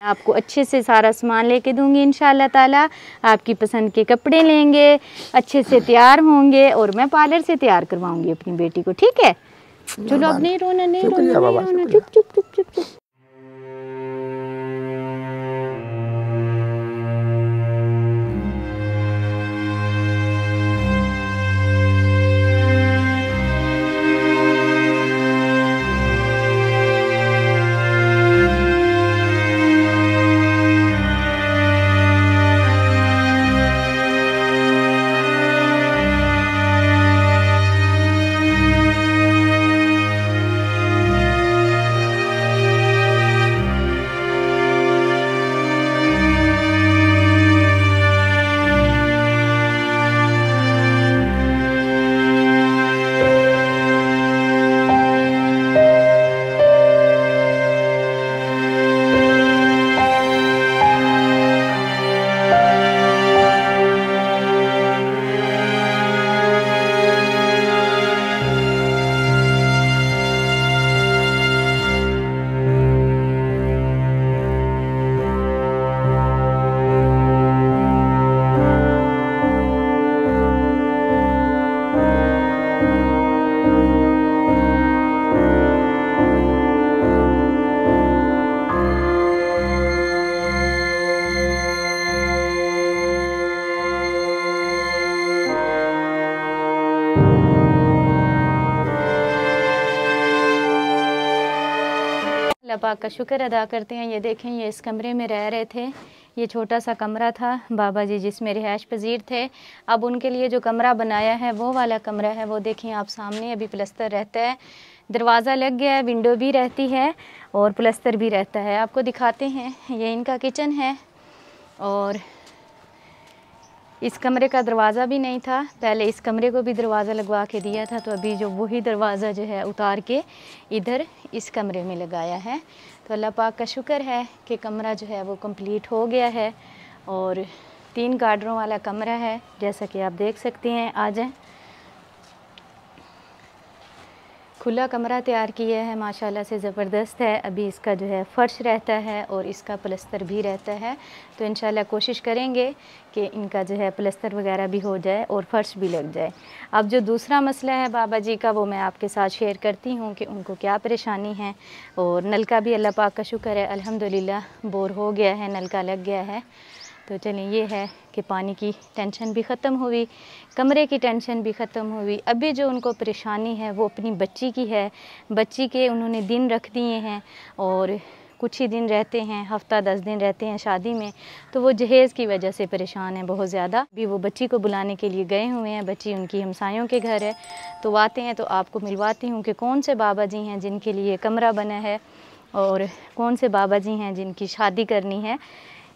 आपको अच्छे से सारा सामान लेके दूंगी इंशाल्लाह ताला। आपकी पसंद के कपड़े लेंगे, अच्छे से तैयार होंगे और मैं पार्लर से तैयार करवाऊंगी अपनी बेटी को, ठीक है? चलो अब नहीं रोना, नहीं रोना, नहीं रोना, चुप चुप चुप चुप चुप। अल्लाह पाक का शुक्र अदा करते हैं। ये देखें, ये इस कमरे में रह रहे थे। ये छोटा सा कमरा था बाबा जी जिसमें रिहाइश पजीर थे। अब उनके लिए जो कमरा बनाया है वो वाला कमरा है, वो देखें आप सामने, अभी प्लस्तर रहता है, दरवाज़ा लग गया है, विंडो भी रहती है और प्लस्तर भी रहता है। आपको दिखाते हैं, ये इनका किचन है और इस कमरे का दरवाज़ा भी नहीं था, पहले इस कमरे को भी दरवाज़ा लगवा के दिया था, तो अभी जो वही दरवाज़ा जो है उतार के इधर इस कमरे में लगाया है। तो अल्लाह पाक का शुक्र है कि कमरा जो है वो कंप्लीट हो गया है और 3 गार्डरों वाला कमरा है, जैसा कि आप देख सकते हैं। आ जाएं, खुला कमरा तैयार किया है, माशाल्लाह से ज़बरदस्त है। अभी इसका जो है फ़र्श रहता है और इसका प्लस्तर भी रहता है, तो इंशाल्लाह कोशिश करेंगे कि इनका जो है प्लस्तर वगैरह भी हो जाए और फ़र्श भी लग जाए। अब जो दूसरा मसला है बाबा जी का, वो मैं आपके साथ शेयर करती हूँ कि उनको क्या परेशानी है। और नलका भी अल्लाह पाक का शुक्र है, अल्हम्दुलिल्लाह बोर हो गया है, नलका लग गया है। तो चलिए, ये है कि पानी की टेंशन भी ख़त्म हुई, कमरे की टेंशन भी ख़त्म हुई। अभी जो उनको परेशानी है वो अपनी बच्ची की है। बच्ची के उन्होंने दिन रख दिए हैं और कुछ ही दिन रहते हैं, हफ़्ता 10 दिन रहते हैं शादी में, तो वो जहेज़ की वजह से परेशान है बहुत ज़्यादा। अभी वो बच्ची को बुलाने के लिए गए हुए हैं, बच्ची उनकी हमसायों के घर है, तो आते हैं तो आपको मिलवाती हूँ कि कौन से बाबा जी हैं जिनके लिए कमरा बना है और कौन से बाबा जी हैं जिनकी शादी करनी है।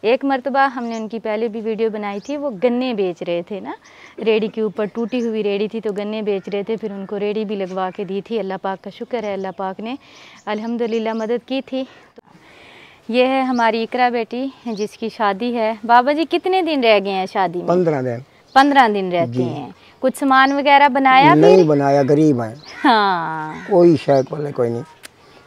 एक मरतबा हमने उनकी पहले भी वीडियो बनाई थी, वो गन्ने बेच रहे थे ना, रेडी के ऊपर टूटी हुई रेडी थी तो गन्ने बेच रहे थे, फिर उनको रेडी भी लगवा के दी थी। अल्लाह पाक का शुक्र है, अल्लाह पाक ने अल्हम्दुलिल्लाह मदद की थी। ये है हमारी इकरा बेटी जिसकी शादी है। बाबा जी कितने दिन रह गए हैं शादी में? 15 दिन। 15 दिन रहते हैं। कुछ सामान वगैरह बनाया? नहीं बनाया, गरीब हैं। हाँ, कोई शायद कोई नहीं,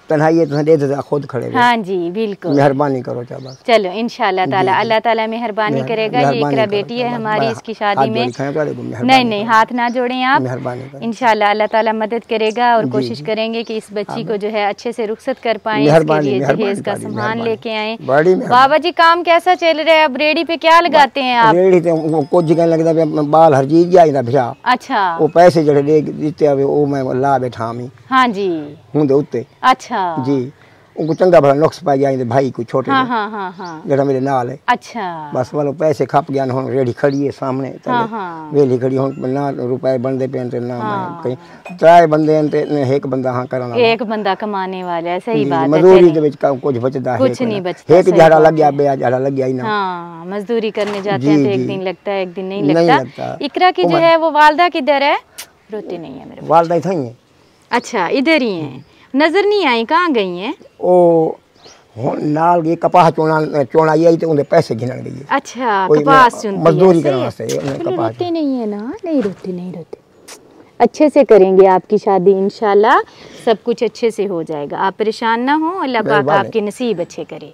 तन्हाई तो दे दे खुद खड़े। हाँ जी बिल्कुल, मेहरबानी करो बस। चलो इंशाल्लाह ताला, अल्लाह ताला मेहरबानी करेगा। ये इकरा बेटी है हमारी, इसकी शादी में नहीं नहीं हाथ ना जोड़ें आप, इंशाल्लाह अल्लाह ताला मदद करेगा और कोशिश करेंगे कि इस बच्ची को जो है अच्छे से रुखसत कर पाएं, इसके लिए जहेज का सामान लेके आए। बाबा जी काम कैसा चल रहा है? अब रेडी पे क्या लगाते हैं आप? रेडी ते कुछ जगह लगदा बाल हर चीज जाईदा फिरा। अच्छा, वो पैसे जड़े दे दिते आवे ओ मैं ला बैठा मी। हाँ जी, हुंदे उत्ते। अच्छा जी, उनको चंगा भला नुक्स पा गया भाई को छोटे। हाँ हाँ हाँ हाँ, जरा मेरे नाल है। अच्छा, बस वालो पैसे खप गया हुन रेडी खड़ी है सामने। हाँ हाँ, वेली खड़ी हुन ना रुपए बनदे पे ते ना कहीं त्राए बंदे ते एक बंदा हां करना, एक बंदा कमाने वाला है। सही बात है, मजदूरी दे विच कुछ बचदा है? कुछ नहीं बचता। एक झाड़ा लग गया, बे झाड़ा लग गया ही ना। हाँ, मजदूरी करने जाते हैं तो एक दिन लगता है, एक दिन नहीं लगता। इकरा की जो है वो वालदा किधर है? रोती नहीं है मेरे वालदा इधर ही है। अच्छा, इधर ही है, नजर नहीं आई, कहाँ गई हैं? ओ नाल ये कपास चोना आई तो उनके पैसे गिनन गई है। अच्छा, कपास चुनती है, मजदूरी करने वास्ते कपास। रोती नहीं है ना? नहीं रोती, नहीं रोती। अच्छे से करेंगे आपकी शादी, इंशाल्लाह सब कुछ अच्छे से हो जाएगा। आप परेशान ना हो, अल्लाह पाक आपके नसीब अच्छे करे।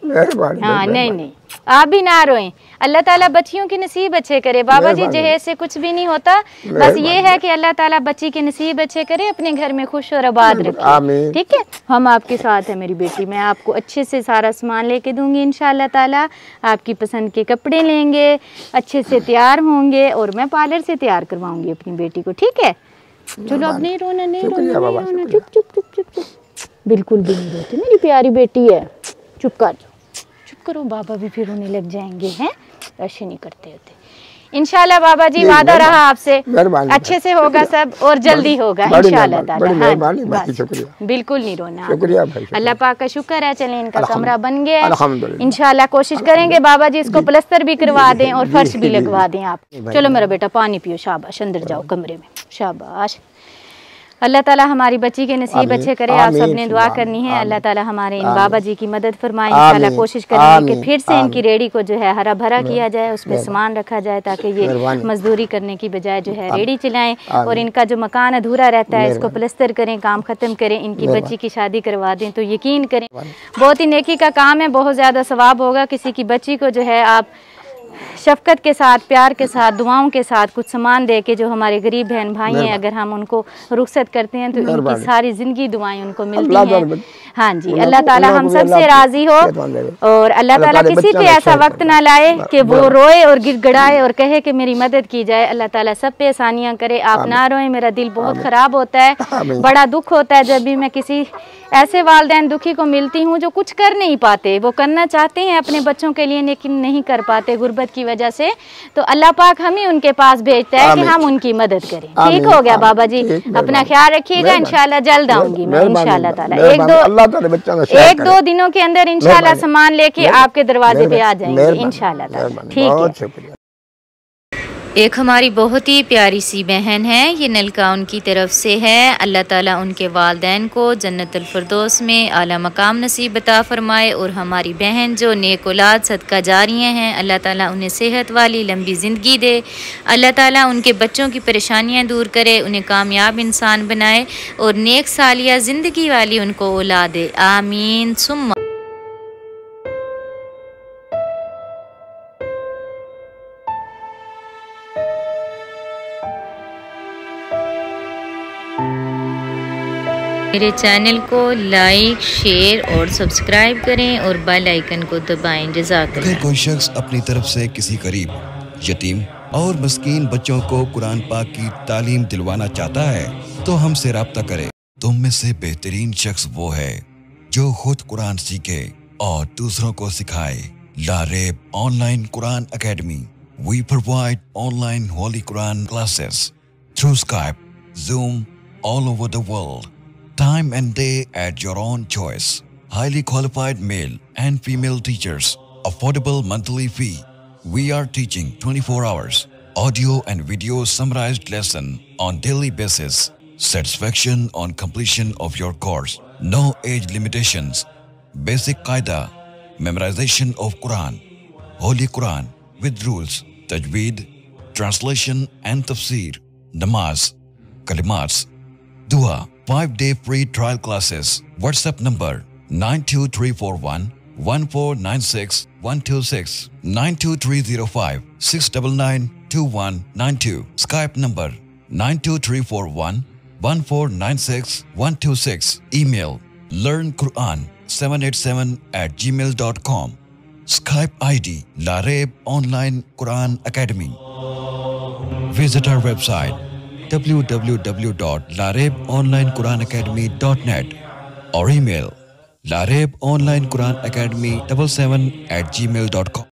हाँ नहीं नहीं, आप भी ना रोएं, अल्लाह ताला बच्चियों के नसीब अच्छे करे। बाबा जी जहेज से कुछ भी नहीं होता, बस ये है कि अल्लाह ताला बच्ची के नसीब अच्छे करे, अपने घर में खुश और आबाद रखे। ठीक है, हम आपके साथ है मेरी बेटी। मैं आपको अच्छे से सारा सामान लेके दूंगी इंशाल्लाह ताला। आपकी पसंद के कपड़े लेंगे, अच्छे से तैयार होंगे और मैं पार्लर से तैयार करवाऊंगी अपनी बेटी को। ठीक है, चलो अब नहीं रोना, नहीं रोना, चुप चुप चुप चुप चुप, बिल्कुल भी नहीं रोती, मेरी प्यारी बेटी है। चुप कर, चुप करो, बाबा भी फिर रोने लग जाएंगे। हैं, ऐसे नहीं करते होते। इंशाल्लाह बाबा जी वादा रहा आपसे, अच्छे से होगा सब और जल्दी होगा इंशाल्लाह ताला। हाँ, बिल्कुल नहीं रोना, अल्लाह पाक का शुक्र है। चलें, इनका कमरा बन गया है, इंशाल्लाह कोशिश करेंगे बाबा जी इसको प्लस्तर भी करवा दें और फर्श भी लगवा दें आप। चलो मेरा बेटा पानी पियो, शाबाश, अंदर जाओ कमरे में, शाबाश। अल्लाह ताला हमारी बच्ची के नसीब अच्छे करे। आप सबने दुआ करनी है, अल्लाह ताला हमारे इन बाबा जी की मदद फरमाए। इंशाल्लाह कोशिश करेंगे कि फिर से इनकी रेड़ी को जो है हरा भरा किया जाए, उसमें सामान रखा जाए ताकि ये मजदूरी करने की बजाय जो है रेड़ी चलाएं। और इनका जो मकान अधूरा रहता है इसको प्लस्तर करें, काम ख़त्म करें, इनकी बच्ची की शादी करवा दें। तो यकीन करें बहुत ही नेकी का काम है, बहुत ज़्यादा सवाब होगा। किसी की बच्ची को जो है आप शफकत के साथ, प्यार के साथ, दुआओं के साथ कुछ सामान दे के, जो हमारे गरीब बहन भाई हैं, अगर हम उनको रुखसत करते हैं तो इनकी सारी ज़िंदगी दुआएं उनको मिलती हैं। हाँ जी, अल्लाह ताला हम सब से राज़ी हो और अल्लाह ताला किसी पे ऐसा वक्त ना लाए कि वो रोए और गिड़गिड़ाए और कहे कि मेरी मदद की जाए। अल्लाह ताला सब पे आसानियाँ करे, आप ना रोएं। मेरा दिल बहुत ख़राब होता है, बड़ा दुख होता है जब भी मैं किसी ऐसे वालिदैन दुखी को मिलती हूँ जो कुछ कर नहीं पाते। वो करना चाहते हैं अपने बच्चों के लिए लेकिन नहीं कर पाते गुर्बत की वजह से। तो अल्लाह पाक हम ही उनके पास भेजता है कि हम उनकी मदद करें। ठीक हो गया बाबा जी, अपना ख्याल रखिएगा, इंशाल्लाह जल्द आऊंगी मैं इंशाल्लाह ताला। एक दो दिनों के अंदर इंशाल्लाह सामान लेके आपके दरवाजे पे आ जाएंगे इंशाल्लाह ताला। ठीक है। एक हमारी बहुत ही प्यारी सी बहन है, ये नलका उनकी तरफ से है। अल्लाह ताला उनके वालिदैन को जन्नतुल फिरदौस में आला मकाम नसीब अता फरमाए। और हमारी बहन जो नेक औलाद सदका जारियाँ हैं, अल्लाह ताला उन्हें सेहत वाली लंबी ज़िंदगी दे। अल्लाह ताला उनके बच्चों की परेशानियाँ दूर करे, उन्हें कामयाब इंसान बनाए और नेक सालिया ज़िंदगी वाली उनको औलाद दे। आमीन सुम्मा। मेरे चैनल को लाइक, शेयर और सब्सक्राइब करें और बेल आइकन को दबाएं। जज़ाकल्लाह। अगर कोई शख्स अपनी तरफ से किसी गरीब, यतीम और मस्कीन बच्चों को कुरान पाक की तालीम दिलवाना चाहता है तो हमसे राब्ता करें। तुम में से बेहतरीन शख्स वो है जो खुद कुरान सीखे और दूसरों को सिखाए। Laraib online Quran academy. We provide online Holy Quran classes through Skype, Zoom, all over the world. Time and day at your own choice. Highly qualified male and female teachers. Affordable monthly fee. We are teaching 24 hours. Audio and video summarized lesson on daily basis. Satisfaction on completion of your course. No age limitations. Basic Qaida. Memorization of Quran. Holy Quran with rules. Tajweed. Translation and tafsir. Namaz. Kalimats. Dua. 5-day free trial classes. WhatsApp number 92341 1496 126 92305 699 2192. Skype number 92341 1496 126. Email learnquran787@gmail.com. Skype ID Lareeb Online Quran Academy. Visit our website www.lareebonlinequranacademy.net or email lareebonlinequranacademy77@gmail.com.